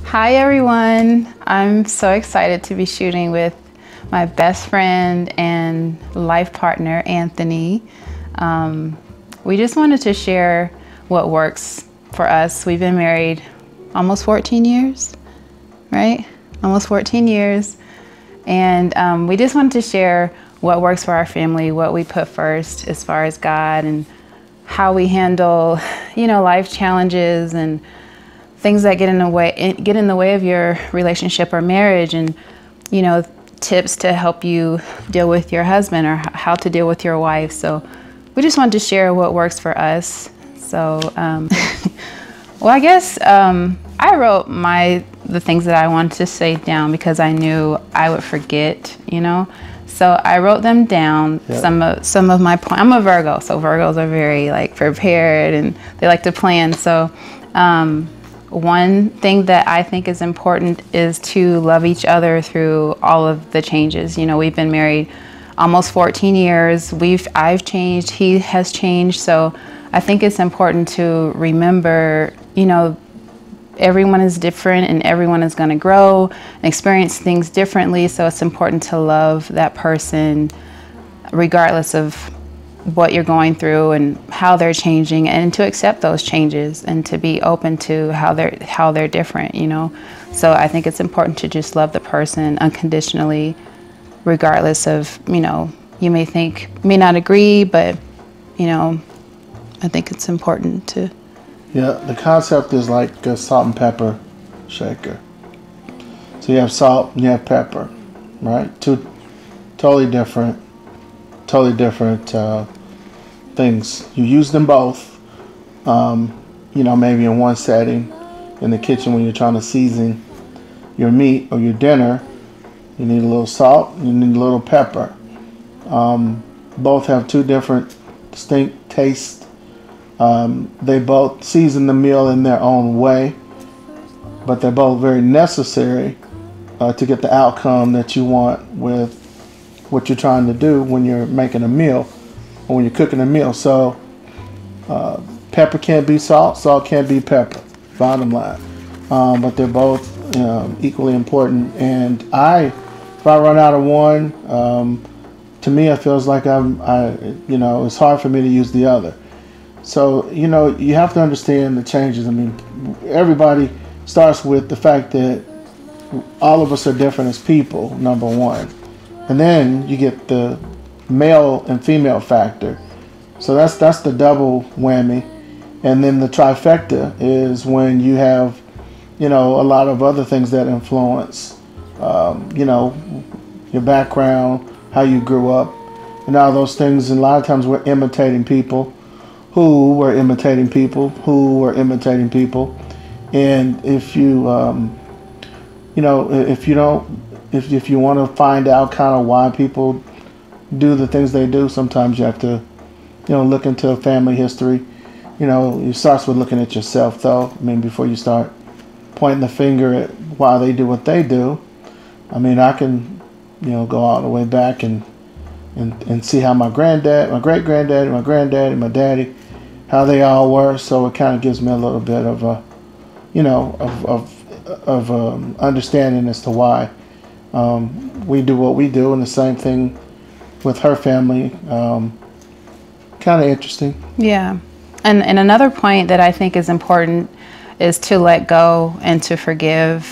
Hi everyone, I'm so excited to be shooting with my best friend and life partner, Anthony. We just wanted to share what works for us. We've been married almost 14 years, right? Almost 14 years. And we just wanted to share what works for our family, what we put first as far as God, and how we handle, life challenges and things that get in the way of your relationship or marriage, and tips to help you deal with your husband or how to deal with your wife. So we just wanted to share what works for us. So well, I guess I wrote the things that I wanted to say down because I knew I would forget, So I wrote them down. Yeah. Some of my points. I'm a Virgo, so Virgos are very prepared and they like to plan. So one thing that I think is important is to love each other through all of the changes. We've been married almost 14 years. I've changed, he has changed. So I think it's important to remember, everyone is different and everyone is going to grow and experience things differently. So it's important to love that person regardless of what you're going through and how they're changing, and to accept those changes and to be open to how they're different, So I think it's important to just love the person unconditionally, regardless of, you may not agree, but, I think it's important to. Yeah, the concept is like a salt and pepper shaker. So you have salt and you have pepper, right? Two totally different things. You use them both, maybe in one setting, in the kitchen when you're trying to season your meat or your dinner. You need a little salt, you need a little pepper. Both have two different distinct tastes. They both season the meal in their own way, but they're both very necessary to get the outcome that you want with what you're trying to do when you're making a meal or when you're cooking a meal. So pepper can't be salt, salt can't be pepper, bottom line. But they're both equally important. And if I run out of one, to me it feels like it's hard for me to use the other. So, you have to understand the changes. I mean, everybody starts with the fact that all of us are different as people, number one. And then you get the male and female factor. So that's the double whammy. And then the trifecta is when you have, a lot of other things that influence, your background, how you grew up, and all those things. And a lot of times we're imitating people who were imitating people who were imitating people. And if you, if you want to find out kind of why people do the things they do, sometimes you have to, look into family history. It starts with looking at yourself, though. I mean, before you start pointing the finger at why they do what they do. I mean, I can, go all the way back and see how my granddad, my great-granddad, my granddad, and my daddy, how they all were. So it kind of gives me a little bit of a, understanding as to why we do what we do, and the same thing with her family. Kind of interesting. Yeah, and another point that I think is important is to let go and to forgive.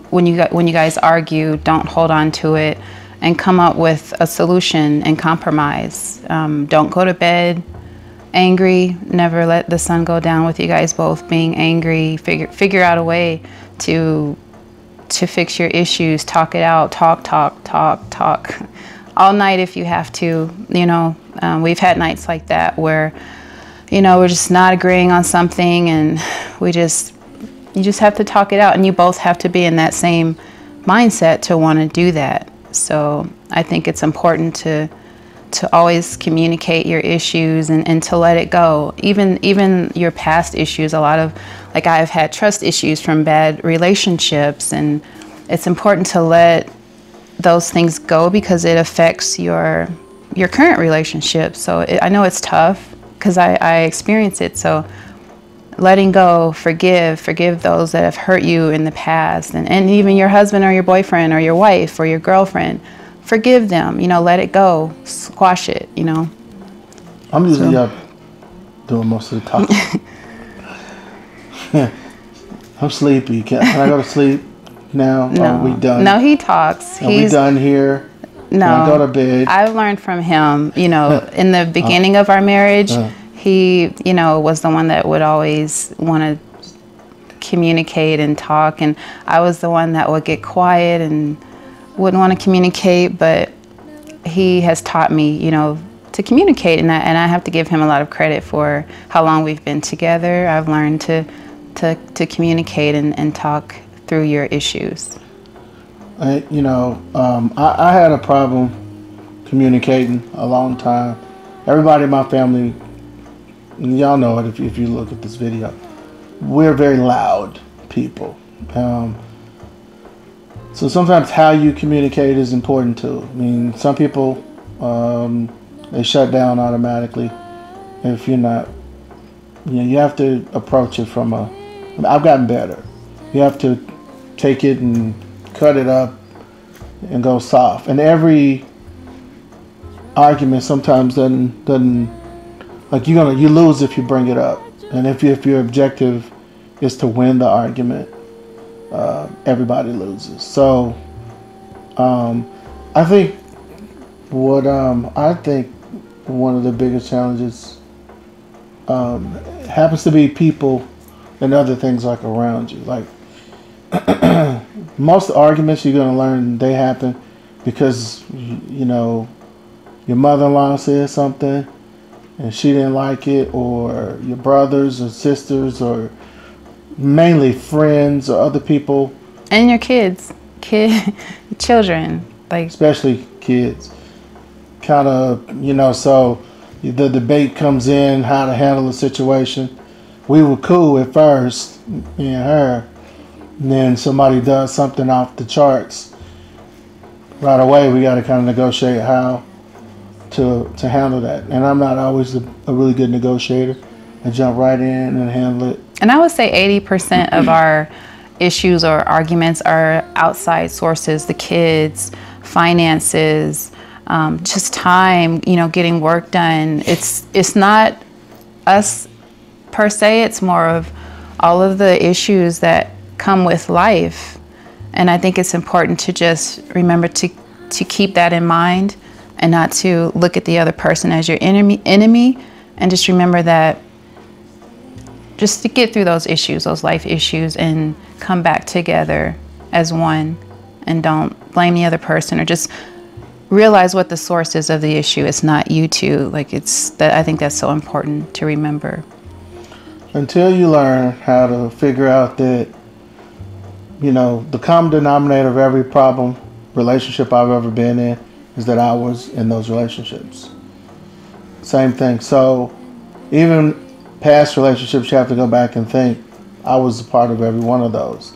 When you guys argue, don't hold on to it, and come up with a solution and compromise. Don't go to bed angry. Never let the sun go down with you guys both being angry. Figure out a way to fix your issues. Talk it out. Talk all night if you have to. We've had nights like that where we're just not agreeing on something, and you just have to talk it out, and you both have to be in that same mindset to want to do that. So I think it's important to always communicate your issues and to let it go. Even your past issues. A lot of, I've had trust issues from bad relationships, and it's important to let those things go because it affects your current relationship. So I know it's tough because I experience it. So letting go, forgive those that have hurt you in the past, and even your husband or your boyfriend or your wife or your girlfriend. Forgive them, let it go, squash it, I'm usually up doing most of the talking. I'm sleepy. Can I go to sleep now? No. Are we done? No, he talks. Are we done here? No. Can I go to bed? I've learned from him, in the beginning of our marriage, he, was the one that would always want to communicate and talk. And I was the one that would get quiet and wouldn't want to communicate. But he has taught me, to communicate. And I have to give him a lot of credit for how long we've been together. I've learned to communicate and talk through your issues. I had a problem communicating a long time. Everybody in my family, y'all know it if you look at this video, we're very loud people. So sometimes how you communicate is important too. I mean, some people, they shut down automatically. If you're not, you have to approach it from I've gotten better. You have to take it and cut it up and go soft. And every argument sometimes doesn't like you lose if you bring it up. And if your objective is to win the argument, everybody loses. So I think one of the biggest challenges happens to be people and other things like around you. Like most arguments you're going to learn, they happen because your mother-in-law said something and she didn't like it, or your brothers or sisters, or mainly friends or other people, and your children, like especially kids, kind of so the debate comes in how to handle the situation. We were cool at first, me and her, and then somebody does something off the charts. Right away, we got to kind of negotiate how to handle that. And I'm not always a really good negotiator. I jump right in and handle it. And I would say 80% of our issues or arguments are outside sources: the kids, finances, just time, getting work done. It's not us per se, it's more of all of the issues that come with life. And I think it's important to just remember to keep that in mind and not to look at the other person as your enemy, and just remember that just to get through those issues, those life issues, and come back together as one, and don't blame the other person, or just realize what the source is of the issue. It's not you two. Like I think that's so important to remember. Until you learn how to figure out that, the common denominator of every problem relationship I've ever been in is that I was in those relationships. Same thing. So even past relationships, you have to go back and think, I was a part of every one of those.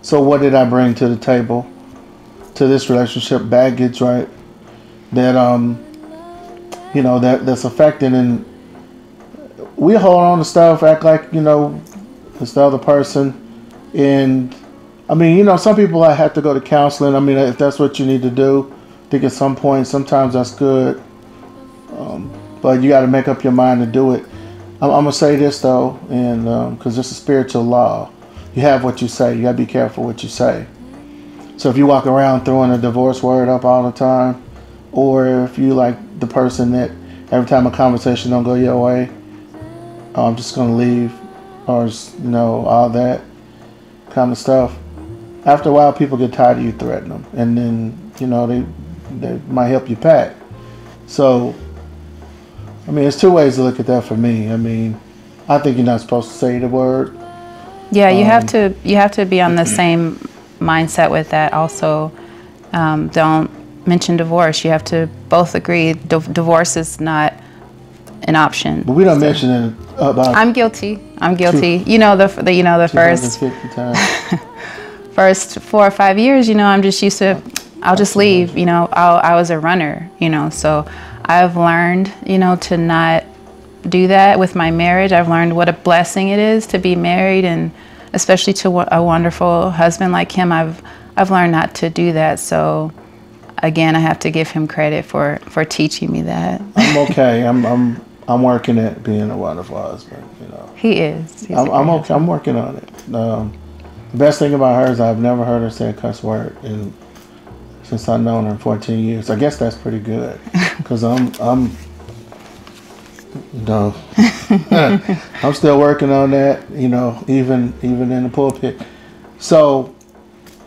So what did I bring to the table, to this relationship? Baggage, right? That, that's affecting, and we hold on to stuff, act like, it's the other person. And I mean, some people have to go to counseling. I mean, if that's what you need to do, I think at some point, sometimes that's good. But you got to make up your mind to do it. I'm going to say this though, and because it's a spiritual law. You have what you say. You got to be careful what you say. So if you walk around throwing a divorce word up all the time, or if you like the person that every time a conversation don't go your way, I'm just going to leave, or, all that kind of stuff. After a while, people get tired of you threatening them, and then, they might help you pack. So, I mean, there's two ways to look at that for me. I mean, I think you're not supposed to say the word. Yeah, you have to be on the same mindset with that. Also, don't mention divorce. You have to both agree divorce is not an option. But we don't mention it about. I'm guilty. The first 4 or 5 years, I'm just used to. I'll just leave. I was a runner. So I've learned, to not do that with my marriage. I've learned what a blessing it is to be married, and especially to a wonderful husband like him. I've learned not to do that. So again, I have to give him credit for teaching me that. I'm okay. I'm working at being a wonderful husband. You know, he is. I'm okay. I'm working on it. The best thing about her is I've never heard her say a cuss word, and since I've known her 14 years, I guess that's pretty good. Because I'm I'm still working on that. You know, even in the pulpit. So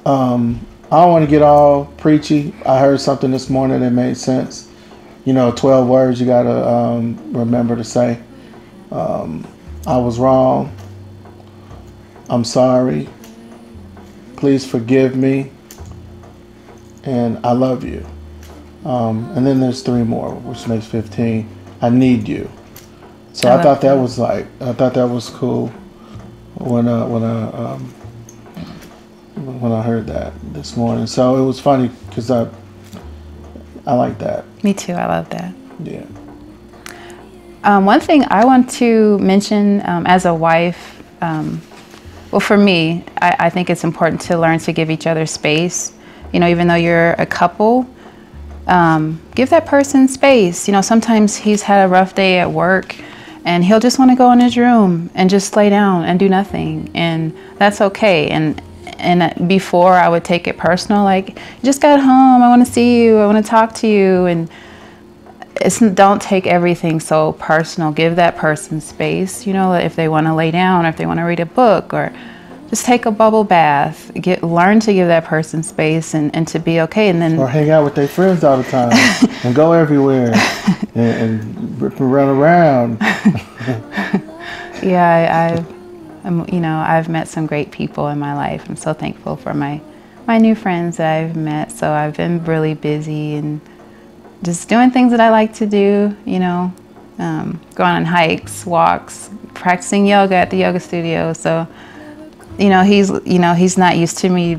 I don't want to get all preachy. I heard something this morning that made sense. You know, 12 words you gotta remember to say. I was wrong. I'm sorry. Please forgive me. And I love you. And then there's 3 more, which makes 15. I need you. So I thought that was cool when I heard that this morning. So it was funny because I like that. Me too. I love that. Yeah. One thing I want to mention as a wife, well, for me, I think it's important to learn to give each other space. You know, even though you're a couple, give that person space. You know, sometimes he's had a rough day at work and he'll just want to go in his room and just lay down and do nothing. And that's okay. And before I would take it personal, like, you just got home, I want to see you, I want to talk to you. And don't take everything so personal. Give that person space, you know, if they want to lay down or if they want to read a book or just take a bubble bath. Learn to give that person space and to be okay. And then, or hang out with their friends all the time and go everywhere and run around. Yeah, I've met some great people in my life. I'm so thankful for my new friends that I've met. So I've been really busy and just doing things that I like to do, you know, going on hikes, walks, practicing yoga at the yoga studio. So, he's not used to me,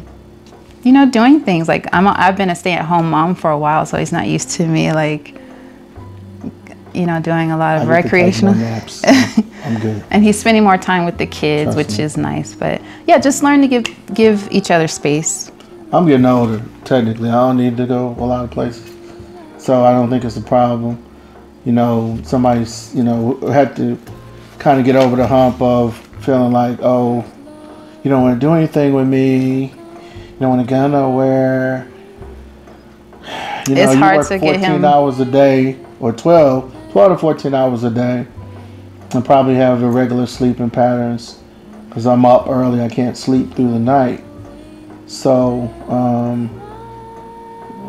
doing things like I've been a stay-at-home mom for a while, so he's not used to me like, doing a lot of recreational naps. I'm good. And he's spending more time with the kids, which is nice. But yeah, just learn to give each other space. I'm getting older, technically. I don't need to go a lot of places, so I don't think it's a problem. Somebody's had to kind of get over the hump of feeling like, oh, you don't want to do anything with me. You don't want to go nowhere. It's hard to get 14 him hours a day, or 12 to 14 hours a day, and probably have irregular sleeping patterns because I'm up early. I can't sleep through the night. So,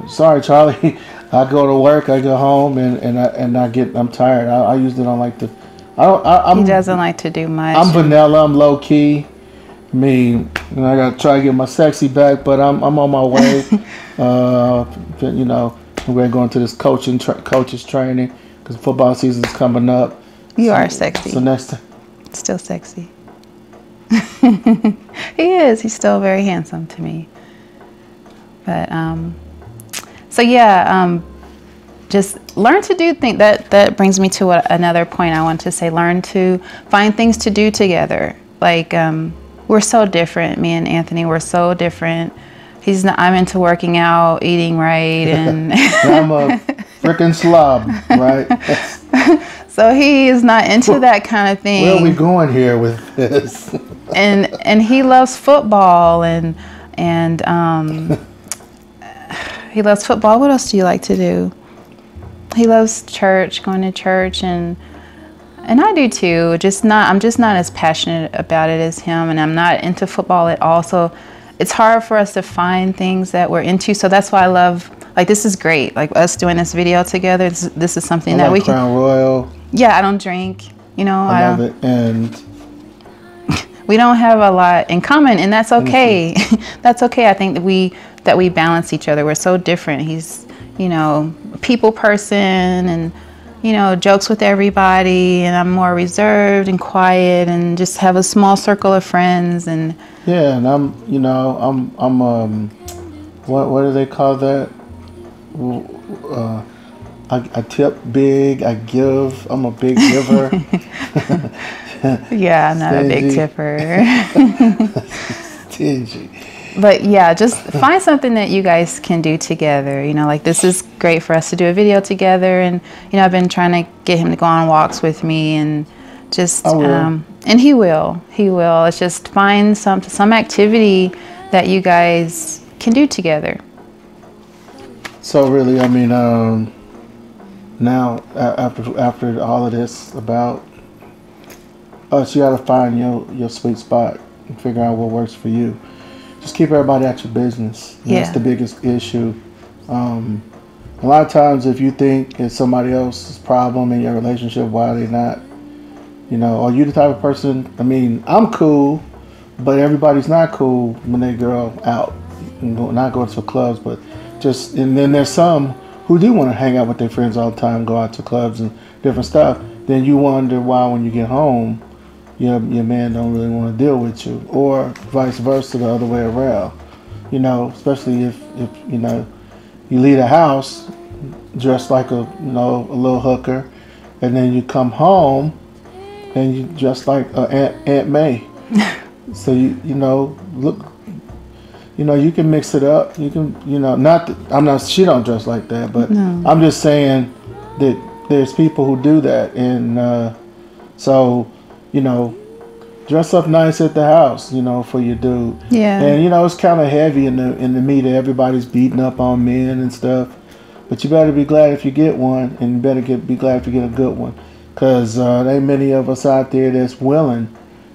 sorry, Charlie. I go to work, I go home, and I'm tired. I usually don't like to. He doesn't like to do much. I'm vanilla. I'm low key. I mean, I gotta try to get my sexy back, but I'm on my way. We're going to this coaches training because football season's coming up. You are sexy. So next time, still sexy. He is. He's still very handsome to me. But just learn to do things. That brings me to another point I want to say. Learn to find things to do together. Like, we're so different. Me and Anthony, we're so different. I'm into working out, eating right, and I'm a freaking slob, right? So he is not into that kind of thing. Where are we going here with this? and he loves football and he loves football. What else do you like to do? He loves church, going to church, and I do too. I'm just not as passionate about it as him, and I'm not into football at all. So it's hard for us to find things that we're into. So that's why I love, like, this is great. Like, us doing this video together. This is something that we can. Crown Royal. Yeah, I don't drink. I love it, and we don't have a lot in common, and that's okay. That's okay. I think that we balance each other. We're so different. He's, a people person, and jokes with everybody, and I'm more reserved and quiet, and just have a small circle of friends. And yeah, and I'm what do they call that? I tip big. I give. I'm a big giver. Yeah, I'm not a big tipper. Stingy. But yeah, just find something that you guys can do together. You know, like this is great for us to do a video together. And, you know, I've been trying to get him to go on walks with me and just, and he will. It's just find some activity that you guys can do together. So really, I mean, now after all of this about us, you got to find your sweet spot and figure out what works for you. Just keep everybody at your business. Yeah. That's the biggest issue. A lot of times, if you think it's somebody else's problem in your relationship, why are they not? You know, are you the type of person? I mean, I'm cool, but everybody's not cool when they go out and not go to clubs, but just, and then there's some who do want to hang out with their friends all the time, go out to clubs and different stuff. Then you wonder why when you get home, your man don't really want to deal with you, or vice versa, the other way around. You know, especially if you know you leave the house dressed like a little hooker, and then you come home and you dress like Aunt May. So you know look. You know, you can mix it up. You can, you know, she don't dress like that, but no. I'm just saying that there's people who do that. And so, you know, dress up nice at the house, you know, for your dude. Yeah. And, you know, it's kind of heavy in the media. Everybody's beating up on men and stuff. But you better be glad if you get one, and you better be glad if you get a good one. Because there ain't many of us out there that's willing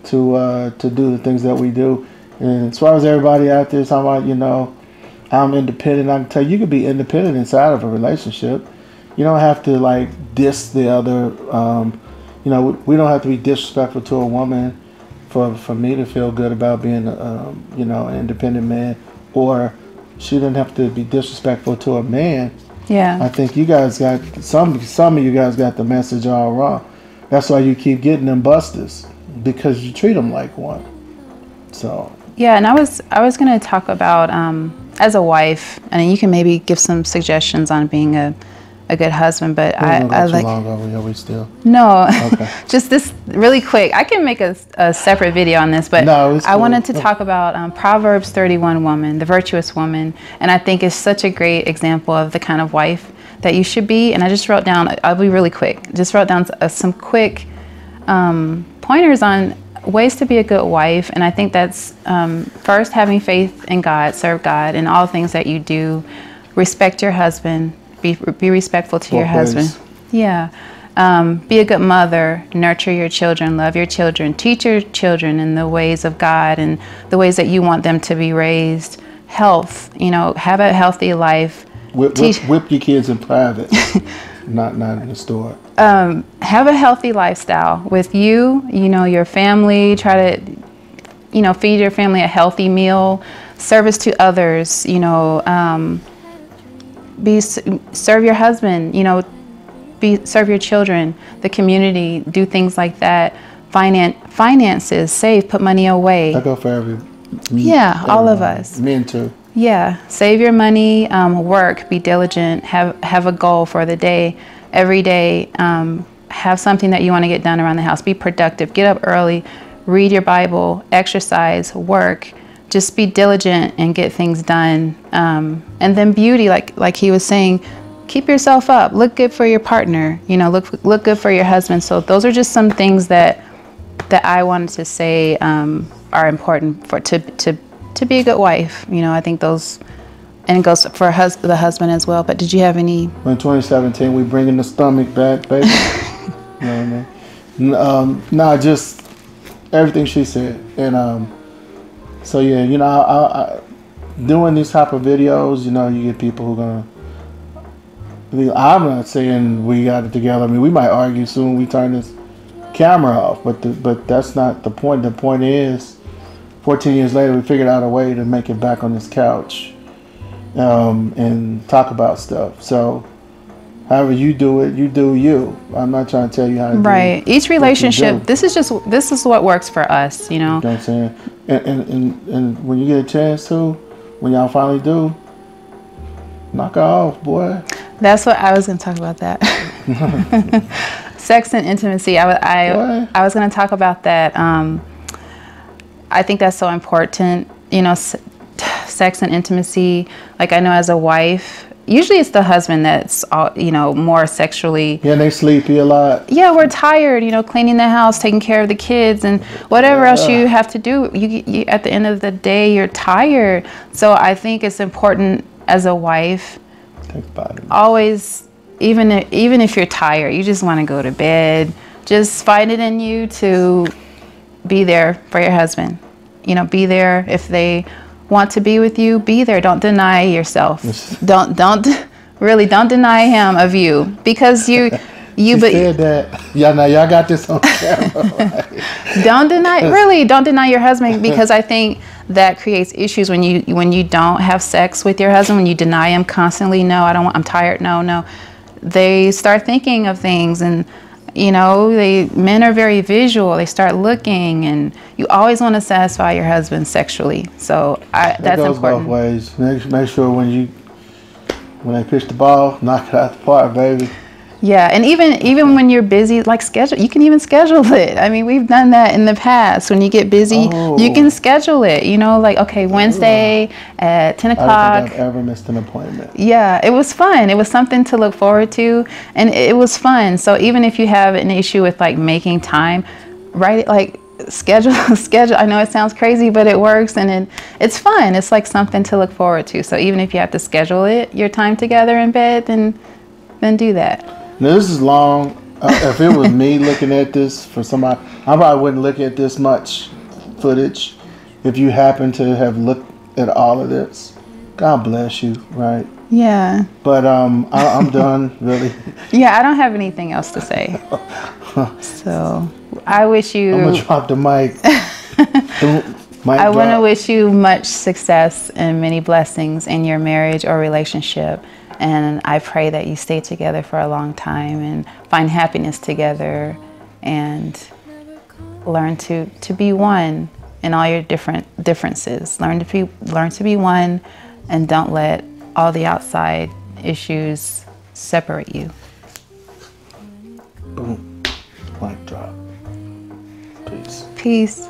to do the things that we do. And as far as everybody out there talking about, you know, I'm independent, I can tell you can be independent inside of a relationship. You don't have to like diss the other. You know, we don't have to be disrespectful to a woman for me to feel good about being, you know, an independent man, or she didn't have to be disrespectful to a man. Yeah. I think you guys got some of you guys got the message all wrong. That's why you keep getting them busters, because you treat them like one. So. Yeah, and I was going to talk about as a wife, and you can maybe give some suggestions on being a good husband. But I like. Long ago, we still. No, okay. Just this really quick. I can make a separate video on this, but no, I wanted to talk about Proverbs 31 woman, the virtuous woman, and I think it's such a great example of the kind of wife that you should be. And I just wrote down. I'll be really quick. Just wrote down some quick pointers on ways to be a good wife. And I think that's first, having faith in God, serve God in all things that you do, respect your husband, be respectful to your husband. Yeah. Be a good mother, nurture your children, love your children, teach your children in the ways of God and the ways that you want them to be raised. Health, you know, have a healthy life. Whip your kids in private, not in the store. Have a healthy lifestyle with you know, your family. Try to, you know, feed your family a healthy meal. Service to others, you know, serve your husband, you know, serve your children, the community, do things like that. Finances, save, put money away. I go for all of us. Men too. Yeah, save your money, work, be diligent, have a goal for the day. Every day, have something that you want to get done around the house. Be productive. Get up early. Read your Bible. Exercise. Work. Just be diligent and get things done. And then beauty, like he was saying, keep yourself up. Look good for your partner. You know, look good for your husband. So those are just some things that I wanted to say are important to be a good wife. You know, I think those. And it goes for the husband as well. But did you have any? In 2017, we bringing the stomach back, baby. You know what I mean? Nah, just everything she said. And so yeah, you know, I doing these type of videos, you know, you get people who gonna. I'm not saying we got it together. I mean, we might argue soon. We turn this camera off, but that's not the point. The point is, 14 years later, we figured out a way to make it back on this couch. And talk about stuff. So however you do it, you do you. I'm not trying to tell you how to do right. Each relationship, this is what works for us, you know. You know what I'm saying? And when you get a chance to, when y'all finally do, knock her off, boy. That's what I was going to talk about that. Sex and intimacy. I was going to talk about that. I think that's so important. You know, sex and intimacy. Like I know as a wife, usually it's the husband that's, more sexually. Yeah, they sleepy a lot. Yeah, we're tired, cleaning the house, taking care of the kids, and whatever else you have to do. You at the end of the day, you're tired. So I think it's important as a wife, always, even if you're tired, you just want to go to bed, just find it in you to be there for your husband. Be there if they want to be with you, be there. Don't deny yourself. Don't deny him of you, because you said that. Yeah, now y'all got this on camera. Right? Don't deny your husband, because I think that creates issues when you don't have sex with your husband, when you deny him constantly. No, I don't want, I'm tired. No. They start thinking of things, and men are very visual. They start looking, and you always want to satisfy your husband sexually. So that's goes important. Both ways. Make sure when they pitch the ball, knock it out the park, baby. Yeah, and even when you're busy, like schedule, you can even schedule it. I mean, we've done that in the past. When you get busy, you can schedule it. Like, okay, Wednesday at 10 o'clock. I don't think I've ever missed an appointment. Yeah, it was fun. It was something to look forward to, and it was fun. So even if you have an issue with like making time, write it, like schedule. I know it sounds crazy, but it works, and it's fun. It's like something to look forward to. So even if you have to schedule your time together in bed, then do that. Now, this is long. If it was me looking at this for somebody, I probably wouldn't look at this much footage. If you happen to have looked at all of this, God bless you, right? Yeah. But I'm done, really. Yeah, I don't have anything else to say. So I wish you. I'm gonna drop the mic. I want to wish you much success and many blessings in your marriage or relationship. And I pray that you stay together for a long time and find happiness together, and learn to be one in all your differences. Learn to be one, and don't let all the outside issues separate you. Boom. Mic drop. Peace. Peace.